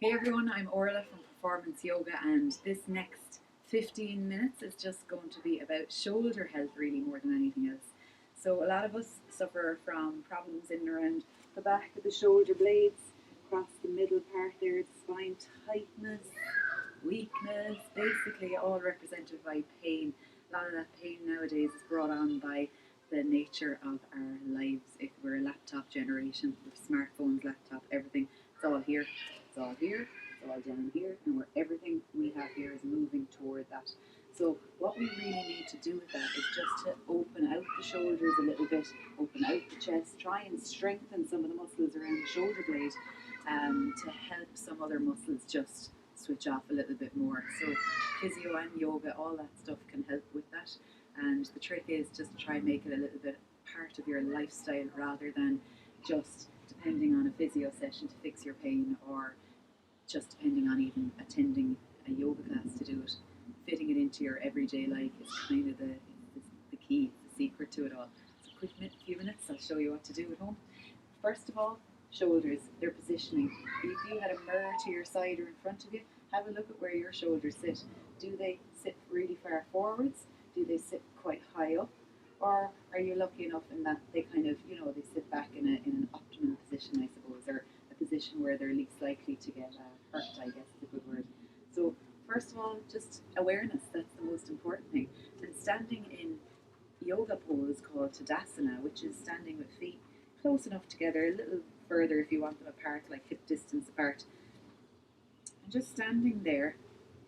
Hey everyone, I'm Orla from Performance Yoga, and this next 15 minutes is just going to be about shoulder health, really, more than anything else. So, a lot of us suffer from problems in and around the back of the shoulder blades, across the middle part there, the spine tightness, weakness, basically all represented by pain. A lot of that pain nowadays is brought on by the nature of our lives. If we're a laptop generation, with smartphones, laptop, everything, it's all here, it's all here, it's all down here, and where everything we have here is moving toward that. So what we really need to do with that is just to open out the shoulders a little bit, open out the chest, try and strengthen some of the muscles around the shoulder blade to help some other muscles just switch off a little bit more. So physio and yoga, all that stuff can help with that. And the trick is just to try and make it a little bit part of your lifestyle rather than just depending on a physio session to fix your pain, or just depending on even attending a yoga class to do it. Fitting it into your everyday life is kind of the key, the secret to it all. So quick few minutes, I'll show you what to do at home. First of all, shoulders, their positioning. If you had a mirror to your side or in front of you, have a look at where your shoulders sit. Do they sit really far forwards? Do they sit quite high up? Or are you lucky enough in that they kind of, they sit back in an optimal position, I suppose, or a position where they're least likely to get hurt, I guess is a good word. So first of all, just awareness, that's the most important thing. And standing in yoga pose called Tadasana, which is standing with feet close enough together, a little further if you want them apart, like hip distance apart. And just standing there,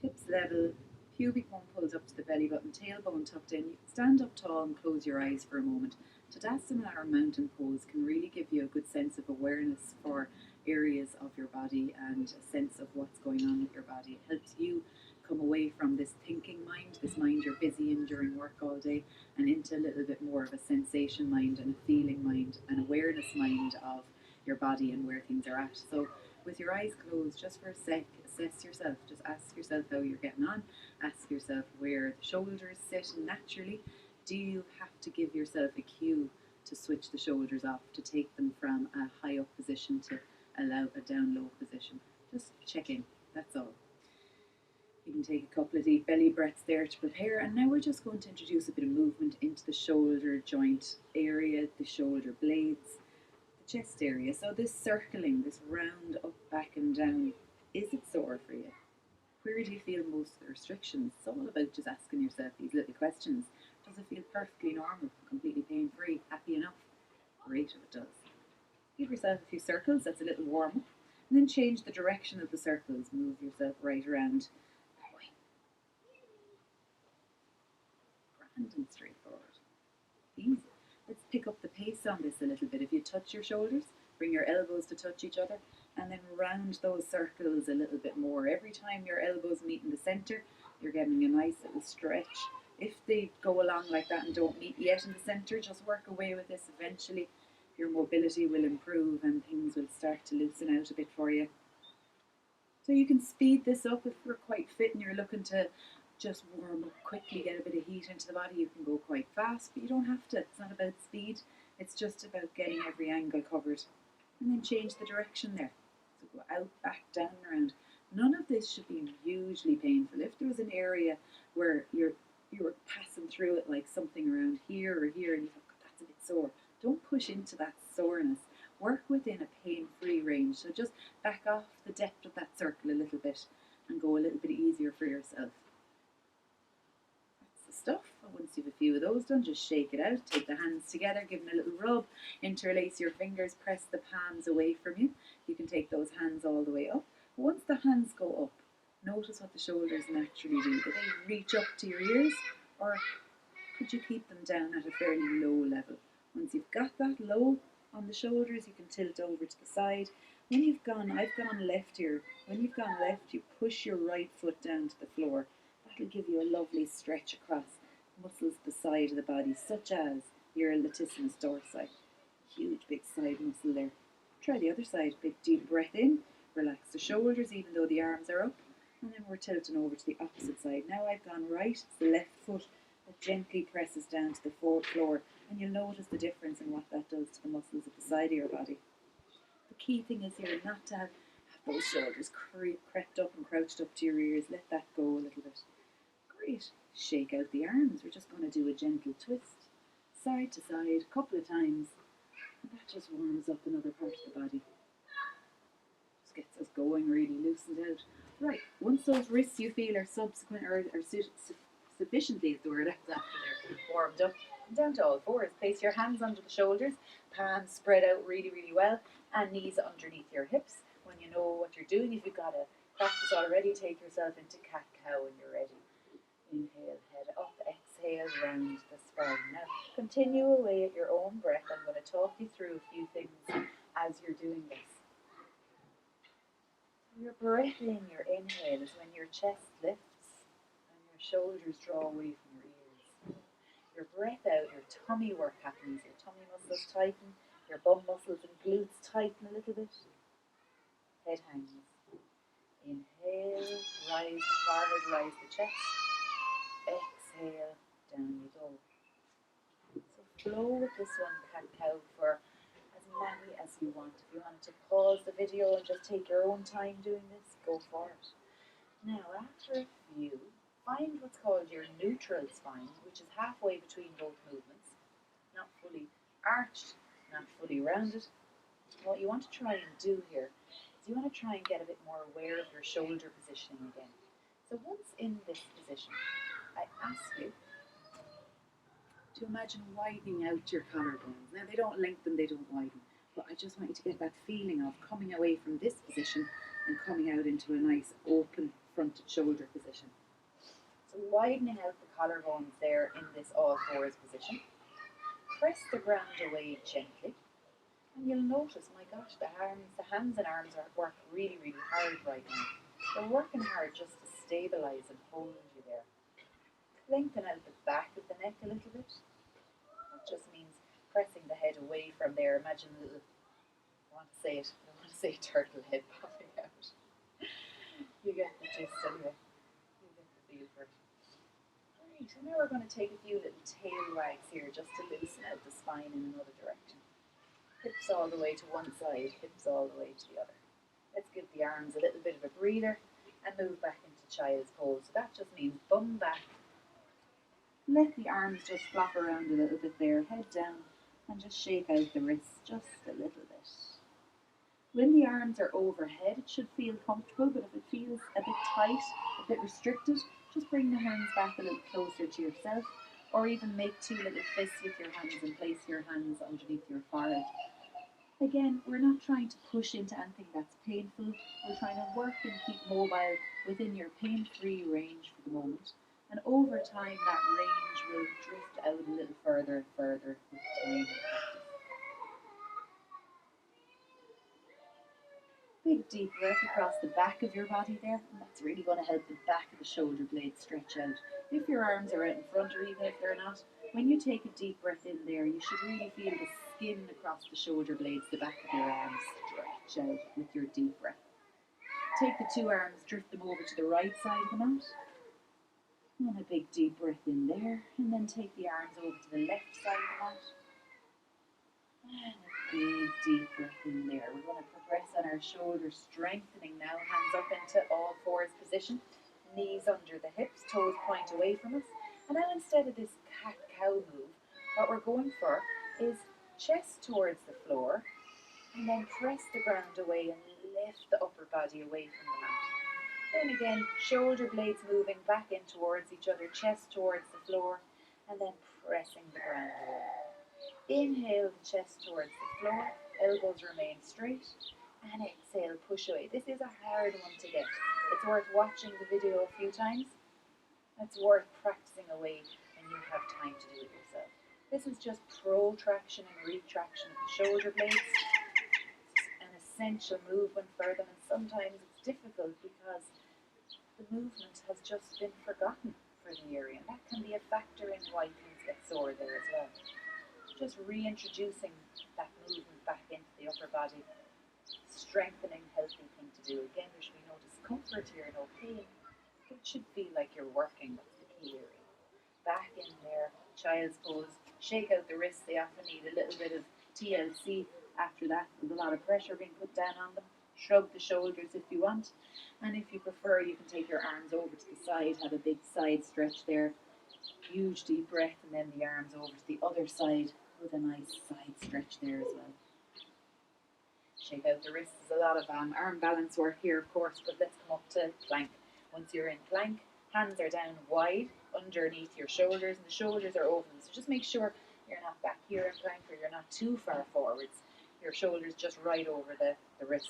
hips level, pubic bone pulled up to the belly button, tailbone tucked in. Stand up tall and close your eyes for a moment. Tadasana or mountain pose can really give you a good sense of awareness for areas of your body and a sense of what's going on with your body. It helps you come away from this thinking mind, this mind you're busy in during work all day, and into a little bit more of a sensation mind and a feeling mind, an awareness mind of your body and where things are at. So with your eyes closed, just for a sec, assess yourself. Just ask yourself how you're getting on. Ask yourself where the shoulders sit naturally. Do you have to give yourself a cue to switch the shoulders off, to take them from a high up position to allow a down low position? Just check in, that's all. You can take a couple of deep belly breaths there to prepare, and now we're just going to introduce a bit of movement into the shoulder joint area, the shoulder blades, the chest area. So this circling, this round up, back and down, is it sore for you? Where do you feel most of the restrictions? It's all about just asking yourself these little questions. Does it feel perfectly normal, completely pain-free, happy enough? Great if it does. Give yourself a few circles, that's a little warm up, and then change the direction of the circles. Move yourself right around. Grand and straightforward. Easy. Let's pick up the pace on this a little bit. If you touch your shoulders, bring your elbows to touch each other, and then round those circles a little bit more. Every time your elbows meet in the center, you're getting a nice little stretch. If they go along like that and don't meet yet in the center, just work away with this. Eventually your mobility will improve and things will start to loosen out a bit for you. So you can speed this up if you're quite fit and you're looking to just warm up quickly, get a bit of heat into the body. You can go quite fast, but you don't have to. It's not about speed. It's just about getting every angle covered. And then change the direction there. So go out, back, down, around. None of this should be hugely painful. If there was an area where you were passing through it, like something around here or here, and you thought, that's a bit sore, don't push into that soreness. Work within a pain-free range. So just back off the depth of that circle a little bit and go a little bit easier for yourself. That's the stuff. And once you have a few of those done, just shake it out. Take the hands together, give them a little rub, interlace your fingers, press the palms away from you. You can take those hands all the way up. Once the hands go up, notice what the shoulders naturally do. Do they reach up to your ears, or could you keep them down at a fairly low level? Once you've got that low on the shoulders, you can tilt over to the side. When you've gone, I've gone left here. When you've gone left, you push your right foot down to the floor. That'll give you a lovely stretch across muscles at the side of the body, such as your latissimus dorsi. Huge big side muscle there. Try the other side. Big deep breath in. Relax the shoulders even though the arms are up. And then we're tilting over to the opposite side. Now I've gone right. It's the left foot that gently presses down to the floor. And you'll notice the difference in what that does to the muscles at the side of your body. The key thing is here not to have Those shoulders crept up and crouched up to your ears. Let that go a little bit. Great. Shake out the arms. We're just going to do a gentle twist, side to side, a couple of times. And that just warms up another part of the body. Just gets us going, really loosened out. Right, once those wrists you feel are sufficiently, is the word after they're warmed up, down to all fours. Place your hands under the shoulders, palms spread out really, really well, and knees underneath your hips. When you know what you're doing, if you've got a practice already, take yourself into cat-cow when you're ready. Inhale, head up, exhale, round the spine. Now, continue away at your own breath. I'm going to talk you through a few things as you're doing this. Your breath in, your inhale, is when your chest lifts and your shoulders draw away from your ears. Your breath out, your tummy work happens. Your tummy muscles tighten, your bum muscles and glutes tighten a little bit. Head hangs. Inhale, rise the forehead, rise the chest. Exhale, down you go. So flow with this one, cat-cow, for as many as you want. If you wanted to pause the video and just take your own time doing this, go for it. Now, after a few, find what's called your neutral spine, which is halfway between both movements. Not fully arched, not fully rounded. What you want to try and do here is you want to try and get a bit more aware of your shoulder positioning again. So once in this position, I ask you to imagine widening out your collarbones. Now they don't lengthen, they don't widen, but I just want you to get that feeling of coming away from this position and coming out into a nice open fronted shoulder position. So widening out the collarbones there in this all fours position. Press the ground away gently, and you'll notice, my gosh, the hands and arms are work really, really hard right now. They're working hard just to stabilize and hold you there. Lengthen out the back of the neck a little bit. That just means pressing the head away from there. Imagine a little, I don't want to say turtle head popping out. You get the gist anyway. You get the feel for it. Right, and now we're going to take a few little tail wags here just to loosen out the spine in another direction. Hips all the way to one side, hips all the way to the other. Let's give the arms a little bit of a breather and move back into child's pose. So that just means bum back. Let the arms just flop around a little bit there, head down, and just shake out the wrists just a little bit. When the arms are overhead, it should feel comfortable, but if it feels a bit tight, a bit restricted, just bring the hands back a little closer to yourself, or even make two little fists with your hands and place your hands underneath your forehead. Again, we're not trying to push into anything that's painful. We're trying to work and keep mobile within your pain-free range for the moment. And over time, that range will drift out a little further and further with time and practice. Big deep breath across the back of your body there, and that's really going to help the back of the shoulder blades stretch out. If your arms are out in front, or even if they're not, when you take a deep breath in there, you should really feel the skin across the shoulder blades, the back of your arms stretch out with your deep breath. Take the two arms, drift them over to the right side of the mat. And a big deep breath in there, and then take the arms over to the left side of the mat. And a big deep breath in there. We're going to progress on our shoulders, strengthening now. Hands up into all fours position. Knees under the hips, toes point away from us. And now instead of this cat-cow move, what we're going for is chest towards the floor, and then press the ground away and lift the upper body away from the mat. Then again, shoulder blades moving back in towards each other, chest towards the floor, and then pressing the ground away. Inhale the chest towards the floor, elbows remain straight, and exhale, push away. This is a hard one to get. It's worth watching the video a few times. It's worth practicing away when you have time to do it yourself. This is just protraction and retraction of the shoulder blades. It's an essential movement for them, and sometimes it's difficult because the movement has just been forgotten for the area, and that can be a factor in why things get sore there as well. Just reintroducing that movement back into the upper body, strengthening, healthy thing to do. Again, there should be no discomfort here, no pain. It should feel like you're working. That's the key area. Back in there, child's pose. Shake out the wrists. They often need a little bit of TLC after that. There's a lot of pressure being put down on them. Shrug the shoulders if you want, and if you prefer, you can take your arms over to the side, have a big side stretch there. Huge deep breath, and then the arms over to the other side with a nice side stretch there as well. Shake out the wrists. There's a lot of arm balance work here, of course, but let's come up to plank. Once you're in plank, hands are down wide underneath your shoulders, and the shoulders are open. So just make sure you're not back here in plank, or you're not too far forwards. Your shoulders just right over the wrists.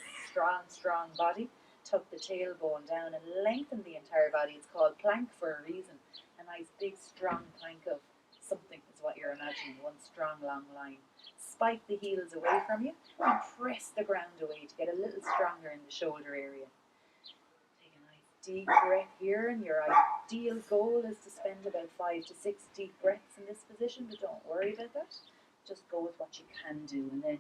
Strong body. Tuck the tailbone down and lengthen the entire body. It's called plank for a reason. A nice big strong plank of something is what you're imagining. One strong long line. Spike the heels away from you and press the ground away to get a little stronger in the shoulder area. Take a nice deep breath here, and your ideal goal is to spend about 5 to 6 deep breaths in this position, but don't worry about that. Just go with what you can do, and then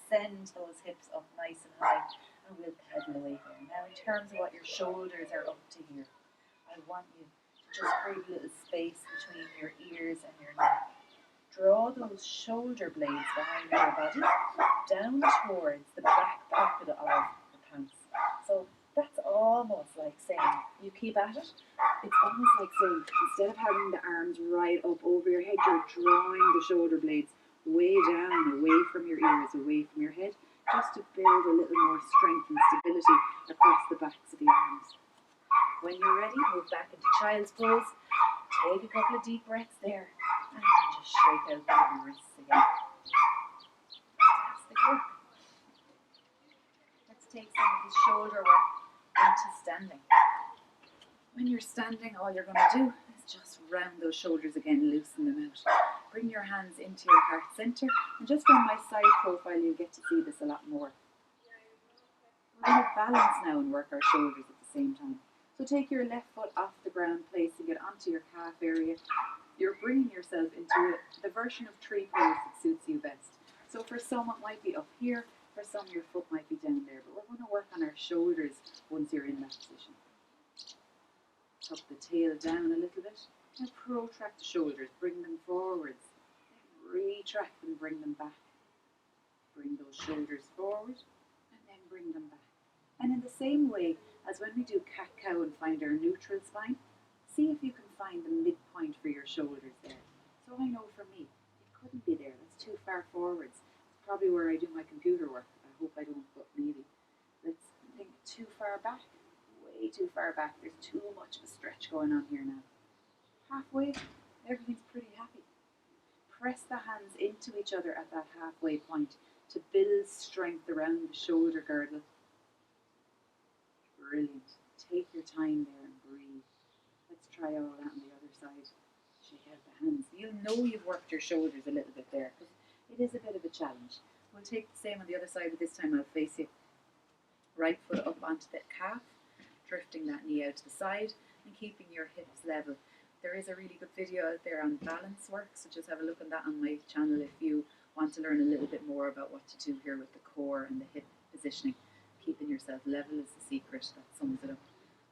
send those hips up nice and high, and we'll pedal away there. Now, in terms of what your shoulders are up to here, I want you to just create a little space between your ears and your neck. Draw those shoulder blades behind your body down towards the back pocket of the pants. So that's almost like saying, you keep at it, it's almost like saying, instead of having the arms right up over your head, you're drawing the shoulder blades way down, away from your ears, away from your head, just to build a little more strength and stability across the backs of the arms. When you're ready, move back into child's pose. Take a couple of deep breaths there, and then just shake out the wrists again. Fantastic work. Let's take some of the shoulder work into standing. When you're standing, all you're going to do is just round those shoulders again, loosen them out. Bring your hands into your heart center, and just from my side profile, you'll get to see this a lot more. We're going to balance now and work our shoulders at the same time. So take your left foot off the ground, placing it onto your calf area. You're bringing yourself into the version of tree pose that suits you best. So for some, it might be up here. For some, your foot might be down there. But we're going to work on our shoulders once you're in that position. Tuck the tail down a little bit. Now protract the shoulders. Bring them forwards. Then retract them, bring them back. Bring those shoulders forward, and then bring them back. And in the same way as when we do cat-cow and find our neutral spine, see if you can find the midpoint for your shoulders there. So I know for me, it couldn't be there. That's too far forwards. It's probably where I do my computer work. I hope I don't, but maybe. Let's think too far back. Way too far back. There's too much of a stretch going on here now. Halfway, everything's pretty happy. Press the hands into each other at that halfway point to build strength around the shoulder girdle. Brilliant. Take your time there and breathe. Let's try all that on the other side. Shake out the hands. You'll know you've worked your shoulders a little bit there, because it is a bit of a challenge. We'll take the same on the other side, but this time I'll face you. Right foot up onto the calf, drifting that knee out to the side and keeping your hips level. There is a really good video out there on balance work, so just have a look at that on my channel if you want to learn a little bit more about what to do here with the core and the hip positioning. Keeping yourself level is the secret that sums it up.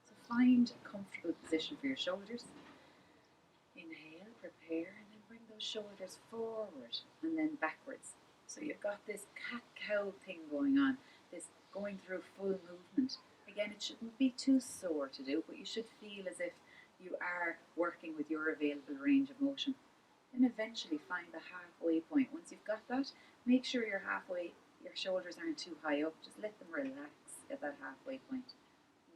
So find a comfortable position for your shoulders. Inhale, prepare, and then bring those shoulders forward and then backwards. So you've got this cat-cow thing going on, this going through full movement. Again, it shouldn't be too sore to do, but you should feel as if you are working with your available range of motion. Then eventually find the halfway point. Once you've got that, make sure you're halfway. Your shoulders aren't too high up, just let them relax at that halfway point.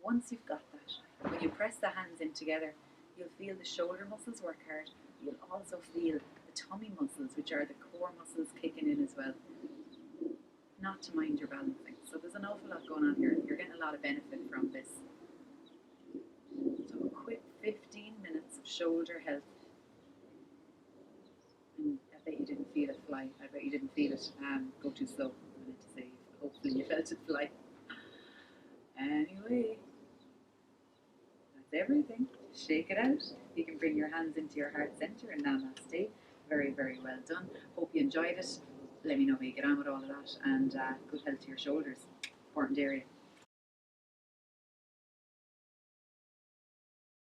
Once you've got that, when you press the hands in together, you'll feel the shoulder muscles work hard. You'll also feel the tummy muscles, which are the core muscles, kicking in as well. Not to mind your balancing. So there's an awful lot going on here. You're getting a lot of benefit from this. So a quick 15 minutes of shoulder health. And I bet you didn't feel it fly. I bet you didn't feel it go too slow. I meant to say, hopefully you felt it fly. Anyway, that's everything. Shake it out. You can bring your hands into your heart center and namaste. Very, very well done. Hope you enjoyed it. Let me know how you get on with all of that, and good health to your shoulders. Important area.